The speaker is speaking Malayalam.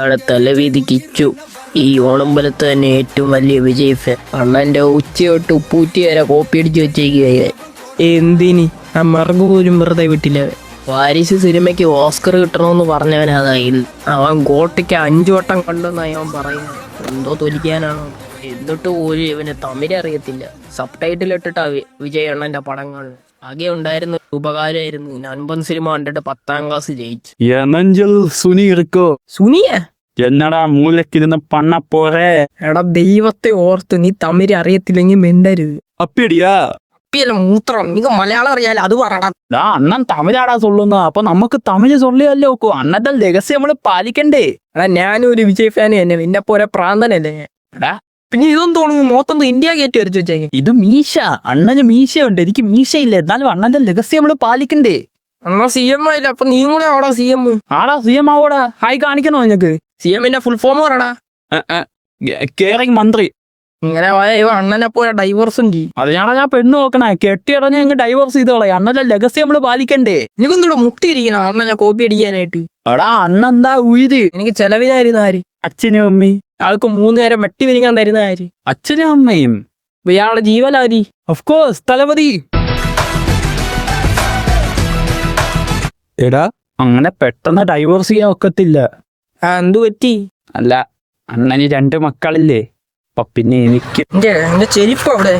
അവിടെ തലവീതി കിച്ചു. ഈ ഓണമ്പലത്ത് തന്നെ ഏറ്റവും വലിയ വിജയ് ഫാൻ. അണ്ണന്റെ ഉച്ചയൊട്ട് ഉപ്പൂറ്റി വരെ കോപ്പി അടിച്ച് വെച്ചേക്കുക. എന്തിനി ആ മറുകു പോലും വെറുതെ വിട്ടില്ല. വാരിസ് സിനിമയ്ക്ക് ഓസ്കർ കിട്ടണമെന്ന് പറഞ്ഞവനതായി. അവൻ ഗോട്ടിക്ക് 5 വട്ടം കണ്ടെന്നായി അവൻ പറയുന്നത്. എന്തോ തൊലിക്കാനാണോ? എന്നിട്ട് പോലും ഇവന് തമിഴ് അറിയത്തില്ല. സബ് ടൈറ്റിൽ ഇട്ടിട്ടാ വിജയ് അണ്ണന്റെ പടങ്ങൾ. ആകെ ഉണ്ടായിരുന്ന ഉപകാരമായിരുന്നു. നൻപൻ സിനിമ കണ്ടിട്ട് 10ാം ക്ലാസ് ജയിച്ചു. സുനിയ എന്നടാ മൂലക്കിരുന്ന് പണ്ണ പോരെ. എടാ ദൈവത്തെ ഓർത്ത് നീ തമിഴ് അറിയത്തില്ലെങ്കിൽ മിണ്ടരുത്. അപ്പിടിയാ മൂത്രം നീ മലയാളം അറിയാലോ, അത് പറയണം. അണ്ണൻ തമിഴാടാ സൊല്ലുന്ന. അപ്പൊ നമുക്ക് തമിഴ് സൊല്ലിയല്ലോ. അണ്ണന്റെ രഹസ്യം നമ്മള് പാലിക്കണ്ടേ? എടാ ഞാനും ഒരു വിജയ് ഫാന് തന്നെ. നിന്നെ പോലെ പ്രാന്തനല്ലേ? എടാ പിന്നെ ഇതൊന്നും തോന്നുന്നു മൊത്തം ഇന്ത്യ കയറ്റി വരച്ചു വെച്ചേക്ക്. ഇത് മീശ. അണ്ണന് മീശയുണ്ട്, എനിക്ക് മീശയില്ല. എന്നാലും അണ്ണന്റെ രഹസ്യം നമ്മള് പാലിക്കണ്ടേ? അണ്ണാ CM ആയില്ല. അപ്പൊ നീ കൂടെ ആടാ CM. ആടാ CM ആവോടാ. ഹായ് കാണിക്കണോ നിനക്ക്? CMന്റെ ഫുൾ ഫോം പറയടാ. കെയറിംഗ് മന്ത്രി. ഇങ്ങനെ അണ്ണനെ പോലെ ഡൈവേഴ്സും ചെയ്യും. അതിനാണ് ഞാൻ പെണ്ണ് നോക്കണേ. കെട്ടിയിടഞ്ഞ ഞങ്ങൾ ഡൈവേഴ്സ് ചെയ്തോളെ. അണ്ണന്റെ രഹസ്യം നമ്മള് പാലിക്കണ്ടേ? എനിക്കൊന്നുകൂടെ മുട്ടിയിരിക്കണം അണ്ണനെ കോപ്പി അടിക്കാനായിട്ട്. എടാ അണ്ണെന്താ ഉയിര്? എനിക്ക് ചെലവിനായിരുന്ന ആര്? അച്ഛനും അമ്മയും. ആൾക്ക് 3 നേരം വെട്ടി വിരിക്കാൻ തരുന്ന ആര്? അച്ഛനും അമ്മയും. ഇയാളുടെ ജീവനാരി ഓഫ് കോഴ്സ് തലപതി. എടാ അങ്ങനെ പെട്ടെന്ന് ഡൈവോഴ്സ് ചെയ്യാൻ ഒക്കത്തില്ല. എന്തു പറ്റി? അല്ല, അണ്ണന് 2 മക്കളില്ലേ. അപ്പൊ പിന്നെ എനിക്ക് എന്റെ ചെരുപ്പ് അവിടെ.